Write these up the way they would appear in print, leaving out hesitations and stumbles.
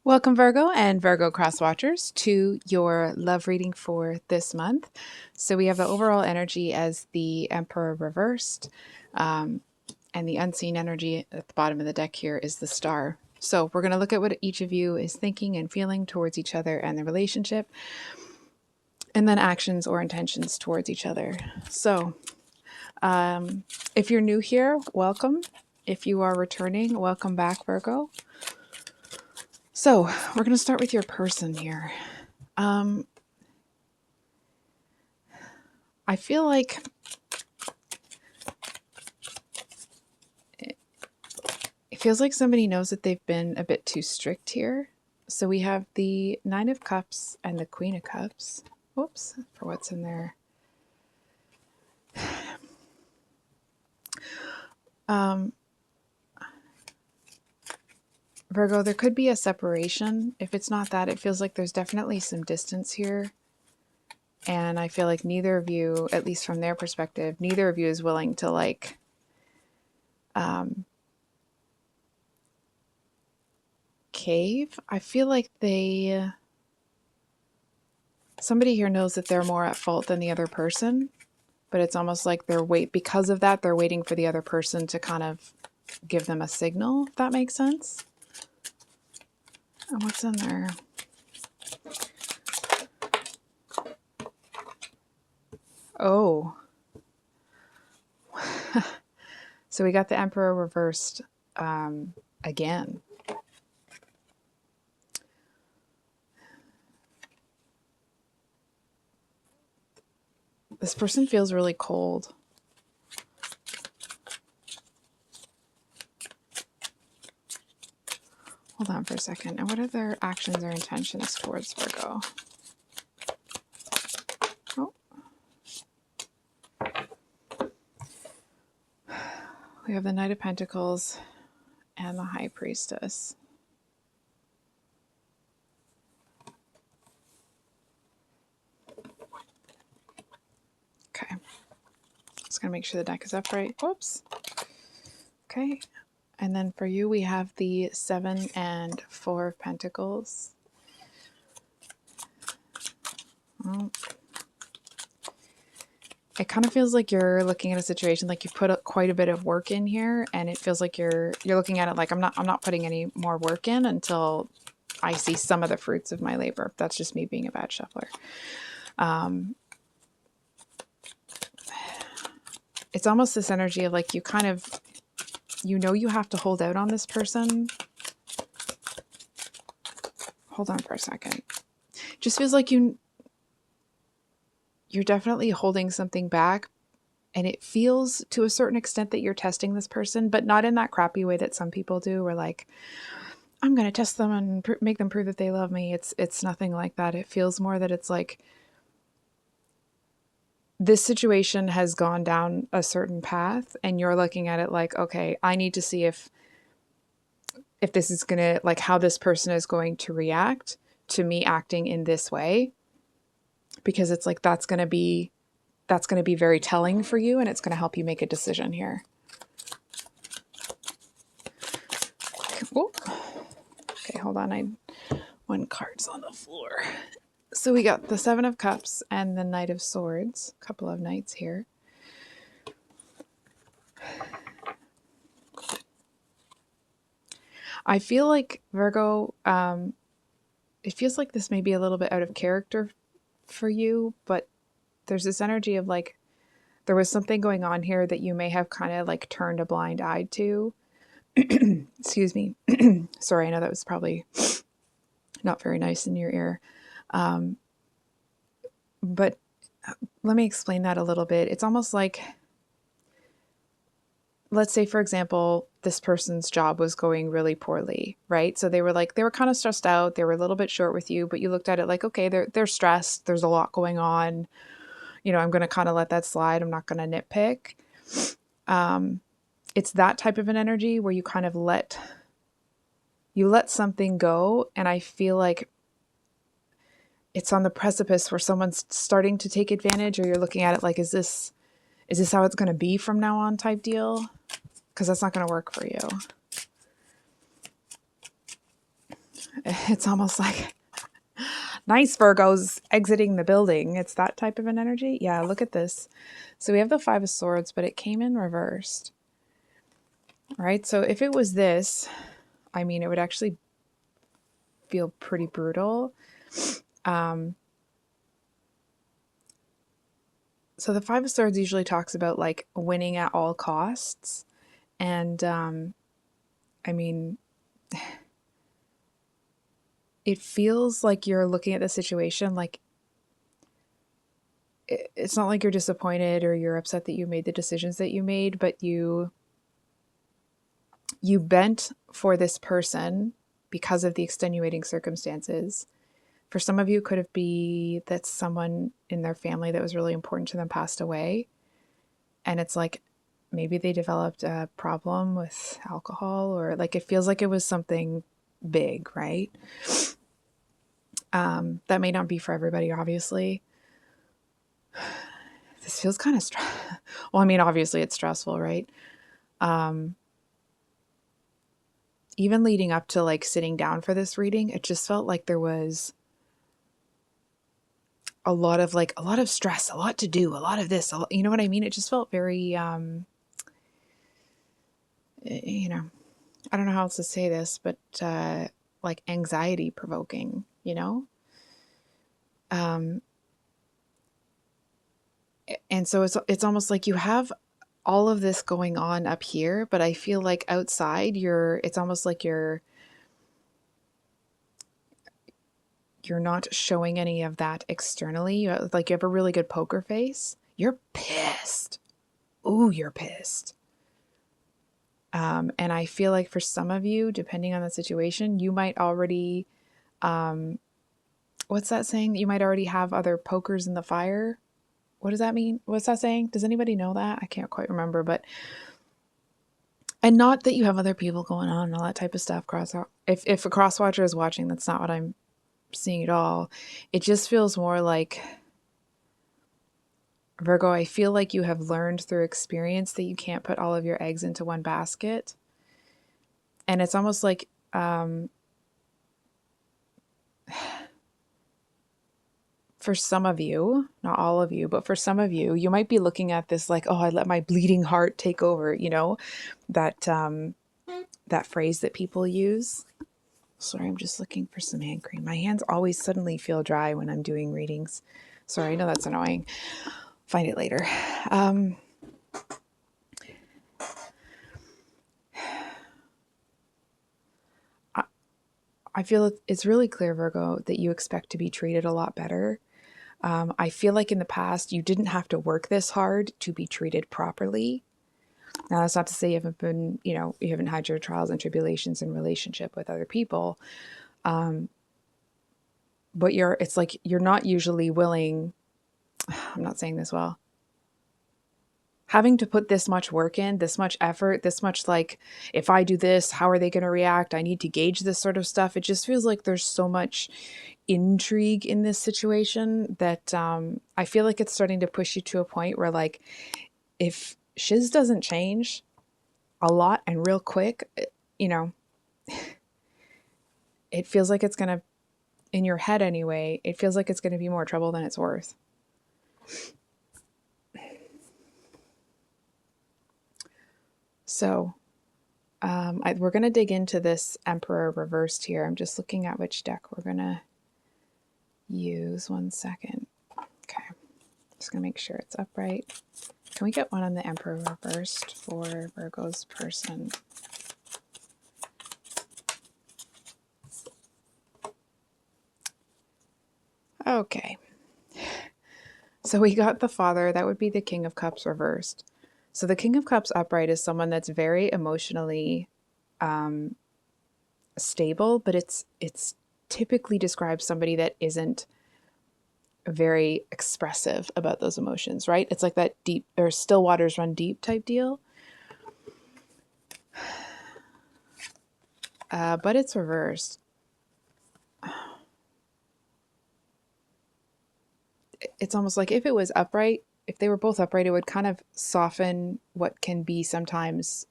Welcome, Virgo and Virgo cross watchers, to your love reading for this month. So we have the overall energy as the Emperor reversed, and the unseen energy at the bottom of the deck here is the Star. So we're going to look at what each of you is thinking and feeling towards each other and the relationship, and then actions or intentions towards each other. So if you're new here, welcome. If you are returning, welcome back, Virgo. So we're going to start with your person here. I feel like it feels like somebody knows that they've been a bit too strict here. So we have the Nine of Cups and the Queen of Cups. Whoops, for what's in there. Virgo, there could be a separation. If it's not that, it feels like there's definitely some distance here. And I feel like neither of you, at least from their perspective, neither of you is willing to cave. I feel like somebody here knows that they're more at fault than the other person, but it's almost like because of that, they're waiting for the other person to kind of give them a signal, if that makes sense. And what's in there? Oh. So we got the Emperor reversed again. This person feels really cold. Hold on for a second. And what are their actions or intentions towards Virgo? Oh. We have the Knight of Pentacles and the High Priestess. Okay. Just going to make sure the deck is upright. Whoops. Okay. And then for you, we have the 7 and 4 of Pentacles. Oh. It kind of feels like you're looking at a situation like you've put quite a bit of work in here, and it feels like you're looking at it like I'm not putting any more work in until I see some of the fruits of my labor. That's just me being a bad shuffler. It's almost this energy of like you have to hold out on this person. Hold on for a second. Just feels like you're definitely holding something back, and it feels to a certain extent that you're testing this person, but not in that crappy way that some people do, where like, I'm going to test them and make them prove that they love me. It's nothing like that. It feels more that it's like this situation has gone down a certain path, and you're looking at it like, okay, I need to see if this is going to, like, how this person is going to react to me acting in this way, because it's like that's going to be very telling for you, and it's going to help you make a decision here. Oh. Okay, hold on. One card's on the floor. So we got the 7 of Cups and the Knight of Swords. A couple of knights here. I feel like, Virgo, it feels like this may be a little bit out of character for you, but there's this energy of like, there was something going on here that you may have kind of like turned a blind eye to. Excuse me. Sorry, I know that was probably not very nice in your ear. But let me explain that a little bit. It's almost like, let's say, for example, this person's job was going really poorly, right? So they were kind of stressed out. They were a little bit short with you, but you looked at it like, okay, they're stressed. There's a lot going on. You know, I'm going to kind of let that slide. I'm not going to nitpick. It's that type of an energy where you kind of let something go. And I feel like it's on the precipice where someone's starting to take advantage, or you're looking at it like, is this how it's going to be from now on type deal? Because that's not going to work for you. It's almost like, nice, Virgos exiting the building. It's that type of an energy. Yeah, look at this. So we have the Five of Swords, but it came in reversed, right? So if it was this, I mean, it would actually feel pretty brutal. So the Five of Swords usually talks about like winning at all costs. And I mean, it feels like you're looking at the situation like it's not like you're disappointed or you're upset that you made the decisions that you made, but you bent for this person because of the extenuating circumstances. For some of you, could it be that someone in their family that was really important to them passed away? And it's like maybe they developed a problem with alcohol, or like it feels like it was something big, right? That may not be for everybody, obviously. This feels kind of well, I mean, obviously it's stressful, right? Even leading up to like sitting down for this reading, it just felt like there was a lot of stress, a lot to do, a lot of this, you know what I mean? It just felt very, you know, I don't know how else to say this, but like anxiety provoking, you know? And so it's almost like you have all of this going on up here, but I feel like outside it's almost like you're not showing any of that externally. You have a really good poker face. You're pissed. Ooh, you're pissed. And I feel like for some of you, depending on the situation, you might already, what's that saying? You might already have other pokers in the fire. What does that mean? What's that saying? Does anybody know that? I can't quite remember, but, and not that you have other people going on and all that type of stuff. If a cross watcher is watching, that's not what I'm seeing at all. It just feels more like, Virgo, I feel like you have learned through experience that you can't put all of your eggs into one basket. And it's almost like, for some of you, not all of you, but for some of you, you might be looking at this like, oh, I let my bleeding heart take over, you know, that, that phrase that people use. Sorry, I'm just looking for some hand cream. My hands always suddenly feel dry when I'm doing readings. Sorry, I know that's annoying. Find it later. I feel it's really clear, Virgo, that you expect to be treated a lot better. I feel like in the past, you didn't have to work this hard to be treated properly. Now, that's not to say you haven't been, you haven't had your trials and tribulations in relationship with other people. But it's like you're not usually willing, I'm not saying this well, having to put this much work in, this much effort, this much like, if I do this, how are they going to react? I need to gauge this sort of stuff. It just feels like there's so much intrigue in this situation that I feel like it's starting to push you to a point where like, if shiz doesn't change a lot and real quick, it feels like it's going to, in your head anyway, it feels like it's going to be more trouble than it's worth. So we're going to dig into this Emperor reversed here. I'm just looking at which deck we're going to use. 1 second. Okay. Just going to make sure it's upright. Can we get one on the Emperor reversed for Virgo's person? Okay. So we got the Father. That would be the King of Cups reversed. So the King of Cups upright is someone that's very emotionally stable, but it's typically describes somebody that isn't very expressive about those emotions, right? It's like that deep, or still waters run deep type deal. But it's reversed. It's almost like if it was upright, if they were both upright, it would kind of soften what can be sometimes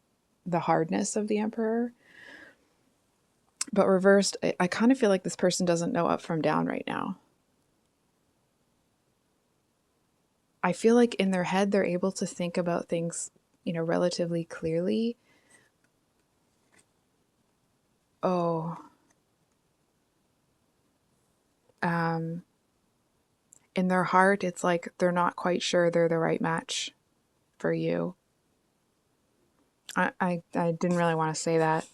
the hardness of the Emperor. But reversed, I kind of feel like this person doesn't know up from down right now. I feel like in their head, they're able to think about things, relatively clearly. Oh, in their heart, it's like they're not quite sure they're the right match for you. I didn't really want to say that.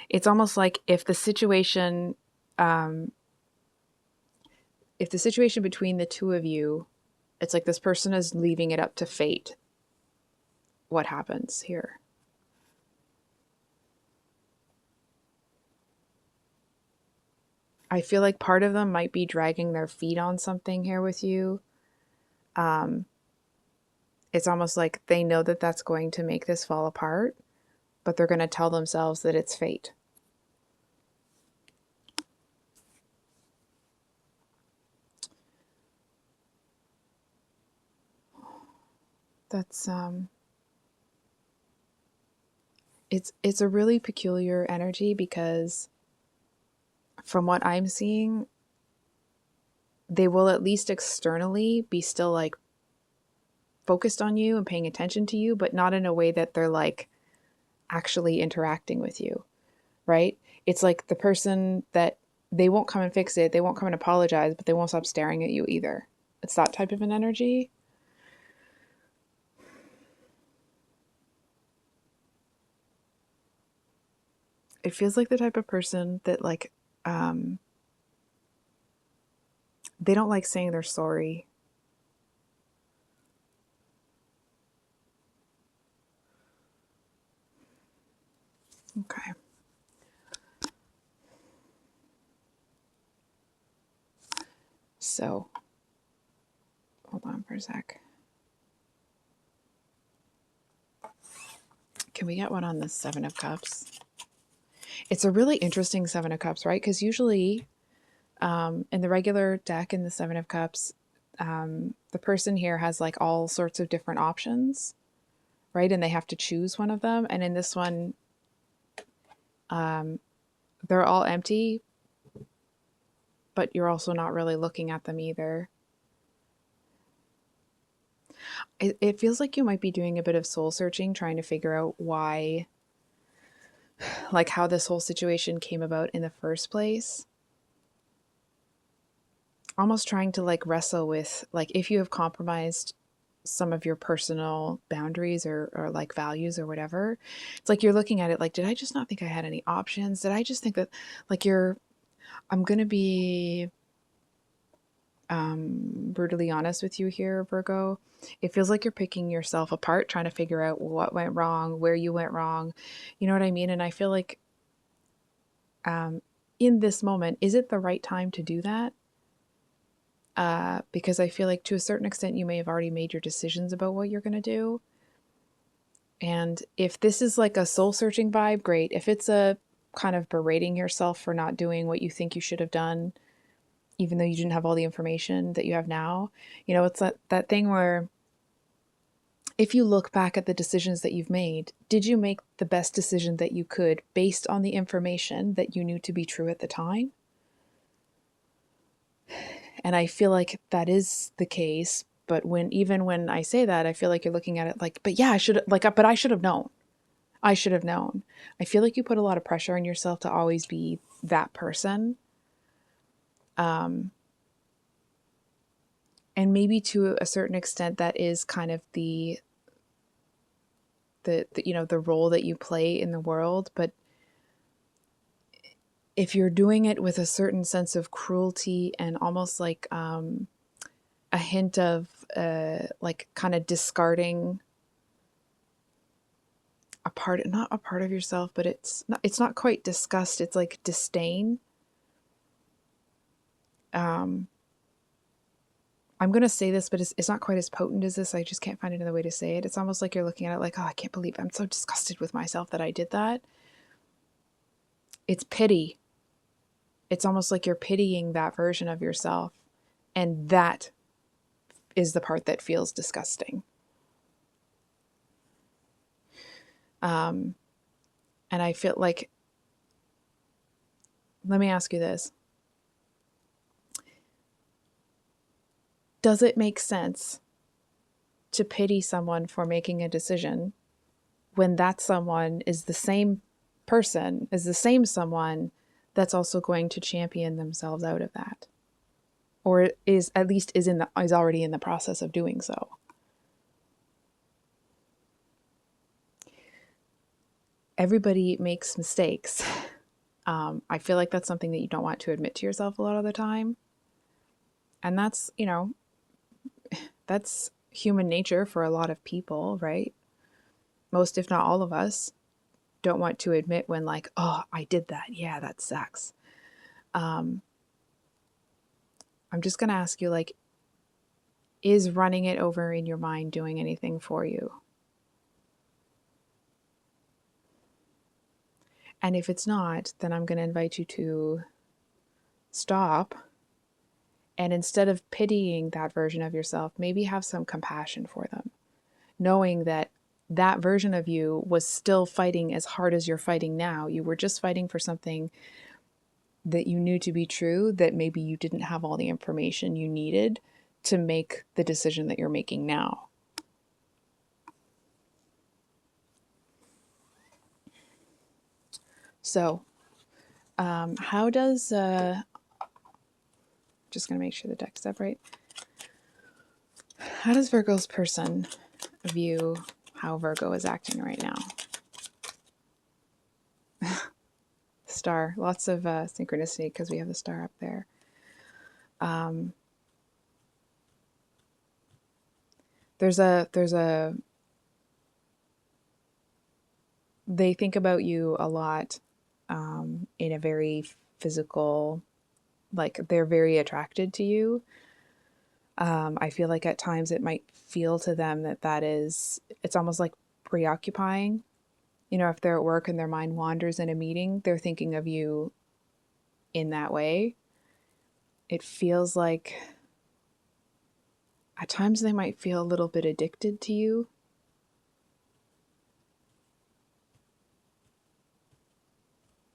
It's almost like um, if the situation between the two of you, it's like this person is leaving it up to fate. What happens here? I feel like part of them might be dragging their feet on something here with you. Um, it's almost like they know that that's going to make this fall apart, but they're going to tell themselves that it's fate. That's it's a really peculiar energy because from what I'm seeing, they will at least externally be still like focused on you and paying attention to you, but not in a way that they're like actually interacting with you, right? It's like the person that they won't come and fix it, they won't come and apologize, but they won't stop staring at you either. It's that type of an energy. It feels like the type of person that like um they don't like saying they're sorry. Okay. So, hold on for a sec. Can we get one on the 7 of Cups? It's a really interesting 7 of Cups, right? Because usually in the regular deck in the 7 of Cups, the person here has like all sorts of different options, right? And they have to choose one of them. And in this one, they're all empty, but you're also not really looking at them either. It feels like you might be doing a bit of soul searching, trying to figure out why, like how this whole situation came about in the first place. Almost trying to like wrestle with like if you have compromised some of your personal boundaries or like values or whatever. It's like you're looking at it like, did I just not think I had any options? Did I just think that like I'm going to be brutally honest with you here, Virgo. It feels like you're picking yourself apart, trying to figure out what went wrong, where you went wrong. You know what I mean? And I feel like um, in this moment, is it the right time to do that? Because I feel like to a certain extent, you may have already made your decisions about what you're going to do. And if this is like a soul searching vibe, great. If it's a kind of berating yourself for not doing what you think you should have done, even though you didn't have all the information that you have now, it's that thing where if you look back at the decisions that you've made, did you make the best decision that you could based on the information that you knew to be true at the time? And I feel like that is the case. But even when I say that, I feel like you're looking at it like, but yeah, I should like, but I should have known. I should have known. I feel like you put a lot of pressure on yourself to always be that person. Um, and maybe to a certain extent, that is kind of the role that you play in the world. But if you're doing it with a certain sense of cruelty and almost like a hint of like kind of discarding not a part of yourself, but it's not quite disgust, it's like disdain. um I'm going to say this, but it's not quite as potent as this. I just can't find another way to say it. It's almost like you're looking at it like, oh, I can't believe I'm so disgusted with myself that I did that. It's pity. It's almost like you're pitying that version of yourself. And that is the part that feels disgusting. And I feel like, let me ask you this. Does it make sense to pity someone for making a decision when that someone is the same person, is the same someone that's also going to champion themselves out of that? Or is at least is already in the process of doing so? Everybody makes mistakes. I feel like that's something that you don't want to admit to yourself a lot of the time. And that's, that's human nature for a lot of people, right? Most, if not all of us, don't want to admit when, like, oh, I did that. Yeah, that sucks. I'm just going to ask you, like, is running it over in your mind doing anything for you? And if it's not, then I'm going to invite you to stop. And instead of pitying that version of yourself, maybe have some compassion for them, knowing that that version of you was still fighting as hard as you're fighting now. You were just fighting for something that you knew to be true, that maybe you didn't have all the information you needed to make the decision that you're making now. So, how does, just going to make sure the deck's upright. How does Virgo's person view how Virgo is acting right now? Star, lots of synchronicity because we have the star up there. There's a, they think about you a lot in a very physical, like they're very attracted to you. I feel like at times it might feel to them that it's almost like preoccupying. If they're at work and their mind wanders in a meeting, they're thinking of you in that way. It feels like at times they might feel a little bit addicted to you.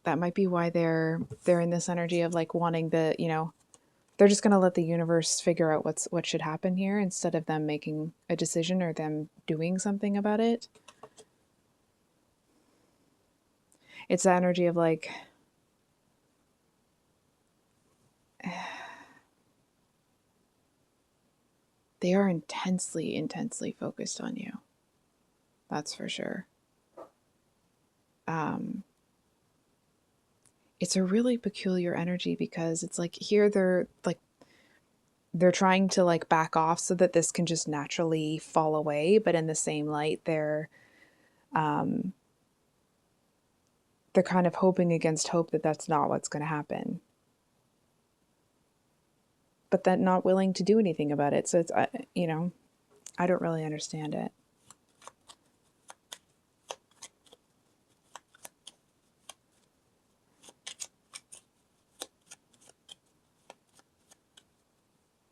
That might be why they're in this energy of like wanting they're just going to let the universe figure out what should happen here instead of them making a decision or them doing something about it. It's the energy of like, they are intensely, intensely focused on you. That's for sure. It's a really peculiar energy because it's like here they're trying to like back off so that this can just naturally fall away, but in the same light they're kind of hoping against hope that that's not what's going to happen, but then not willing to do anything about it. So it's I don't really understand it.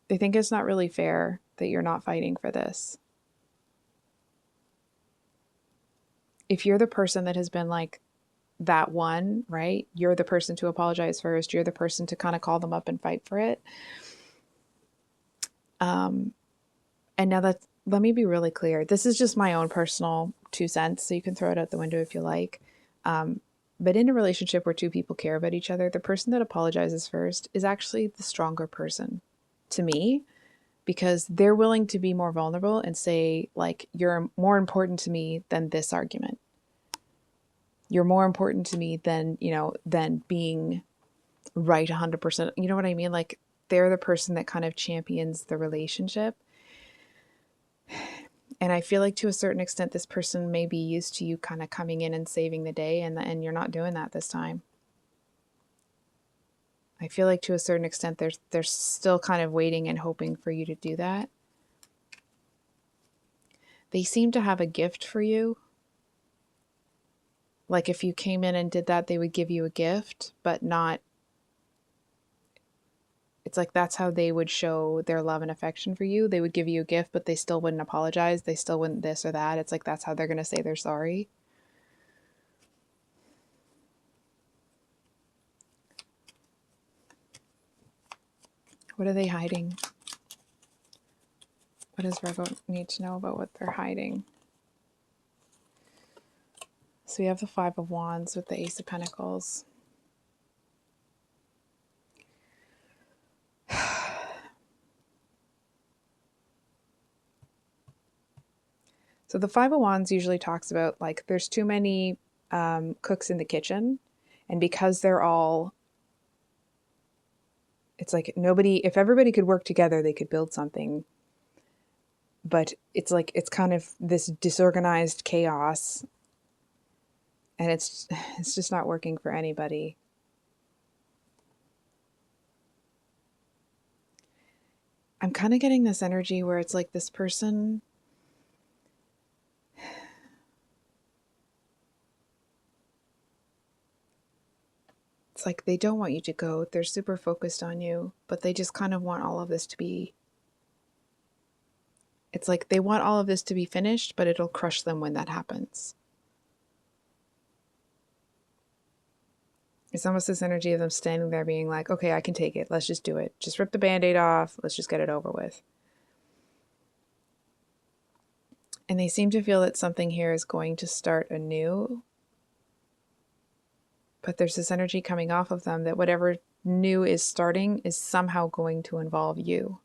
They think it's not really fair that you're not fighting for this. If you're the person that has been like that one, right? You're the person to apologize first. You're the person to kind of call them up and fight for it. And now let me be really clear. This is just my own personal 2 cents, so you can throw it out the window if you like. But in a relationship where two people care about each other, the person that apologizes first is actually the stronger person to me, because they're willing to be more vulnerable and say, like, you're more important to me than this argument. You're more important to me than, than being right 100%. You know what I mean? Like, they're the person that kind of champions the relationship. And I feel like to a certain extent, this person may be used to you kind of coming in and saving the day, and you're not doing that this time. I feel like to a certain extent, they're still kind of waiting and hoping for you to do that. They seem to have a gift for you. Like if you came in and did that, they would give you a gift, but not, it's like that's how they would show their love and affection for you. They would give you a gift, but they still wouldn't apologize. They still wouldn't this or that. It's like that's how they're going to say they're sorry. What are they hiding? What does Virgo need to know about what they're hiding? So we have the Five of Wands with the Ace of Pentacles. So the Five of Wands usually talks about like there's too many cooks in the kitchen, and because they're all, it's like nobody, if everybody could work together, they could build something. But it's like it's kind of this disorganized chaos, and it's just not working for anybody. I'm kind of getting this energy where it's like this person, it's like they don't want you to go. They're super focused on you, but they just kind of want all of this to be, it's like they want all of this to be finished, but it'll crush them when that happens. It's almost this energy of them standing there being like, okay, I can take it. Let's just do it. Just rip the Band-Aid off. Let's just get it over with. And they seem to feel that something here is going to start anew. But there's this energy coming off of them that whatever new is starting is somehow going to involve you.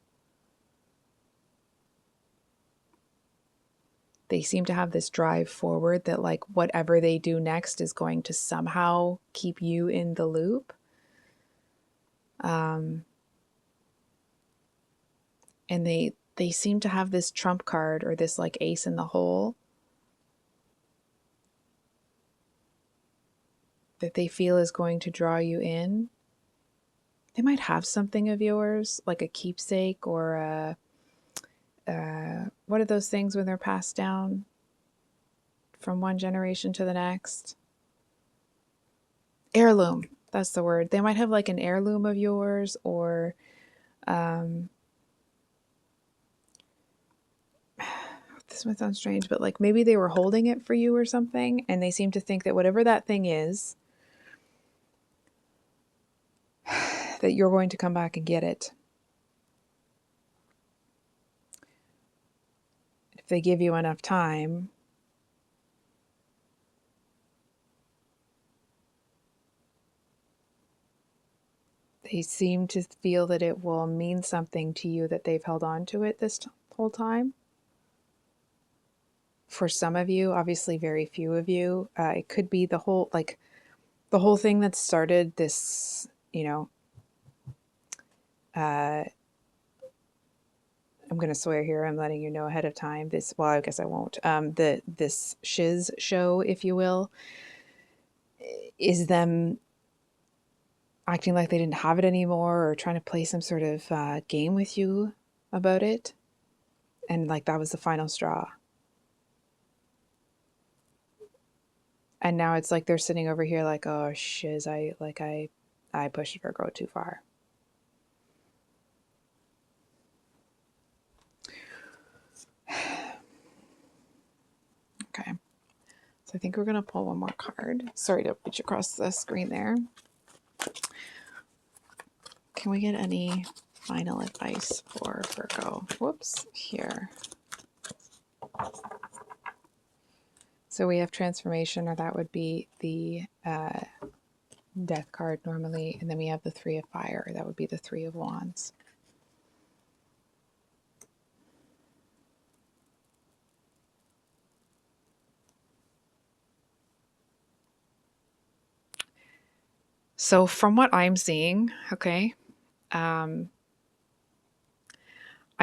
They seem to have this drive forward that like whatever they do next is going to somehow keep you in the loop. And they seem to have this trump card or this like ace in the hole that they feel is going to draw you in. They might have something of yours, like a keepsake or a, what are those things when they're passed down from one generation to the next? Heirloom, that's the word. They might have like an heirloom of yours, or this might sound strange, but like maybe they were holding it for you or something, and they seem to think that whatever that thing is, that you're going to come back and get it. If they give you enough time. They seem to feel that it will mean something to you that they've held on to it this whole time. For some of you, obviously very few of you, it could be the whole thing that started this, you know, I'm going to swear here. I'm letting you know ahead of time. This, well, I guess I won't. This shiz show, if you will, is them acting like they didn't have it anymore or trying to play some sort of game with you about it. And like that was the final straw. And now it's like they're sitting over here like, oh shiz, I pushed Virgo too far. Okay. So I think we're going to pull one more card. Sorry to reach across the screen there. Can we get any final advice for Virgo? Whoops, here. So we have transformation, or that would be the death card normally. And then we have the Three of Fire. That would be the Three of Wands. So from what I'm seeing, okay, I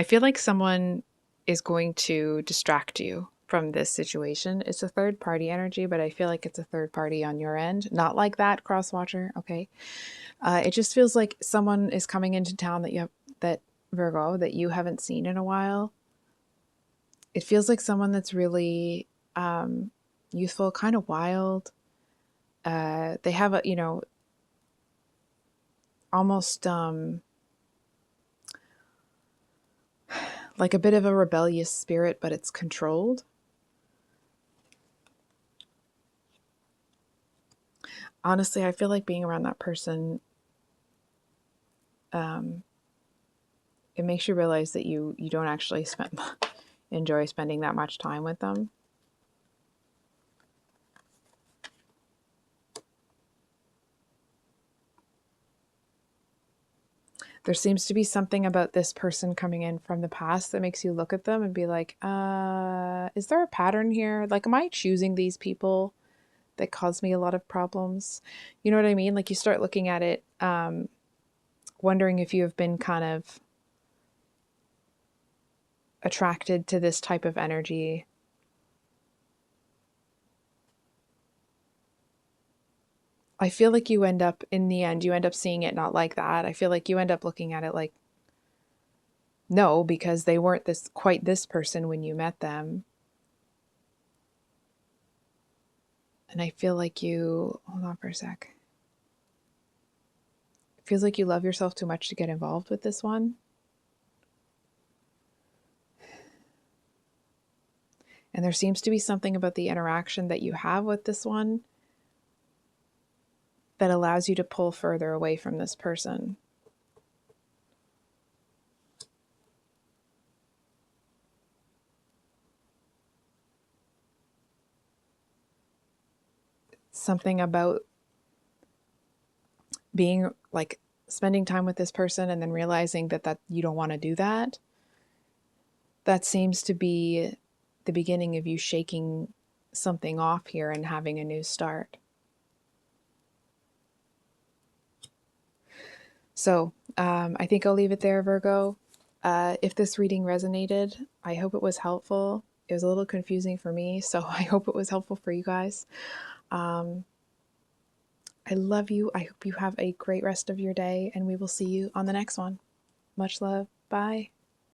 feel like someone is going to distract you from this situation. It's a third party energy, but I feel like it's a third party on your end. Not like that, cross watcher, okay? It just feels like someone is coming into town that Virgo, that you haven't seen in a while. It feels like someone that's really youthful, kind of wild. They have a, you know, almost like a bit of a rebellious spirit, but it's controlled. Honestly, I feel like being around that person it makes you realize that you don't actually enjoy spending that much time with them. There seems to be something about this person coming in from the past that makes you look at them and be like, is there a pattern here? Like, am I choosing these people that cause me a lot of problems? You know what I mean? Like, you start looking at it, wondering if you have been kind of attracted to this type of energy. I feel like you end up, in the end, you end up seeing it not like that. I feel like you end up looking at it like, no, because they weren't quite this person when you met them. And I feel like you, hold on for a sec. It feels like you love yourself too much to get involved with this one. And there seems to be something about the interaction that you have with this one that allows you to pull further away from this person. Something about being like spending time with this person and then realizing that you don't want to do that. That seems to be the beginning of you shaking something off here and having a new start. So I think I'll leave it there, Virgo. If this reading resonated, I hope it was helpful. It was a little confusing for me, so I hope it was helpful for you guys. I love you. I hope you have a great rest of your day, and we will see you on the next one. Much love. Bye.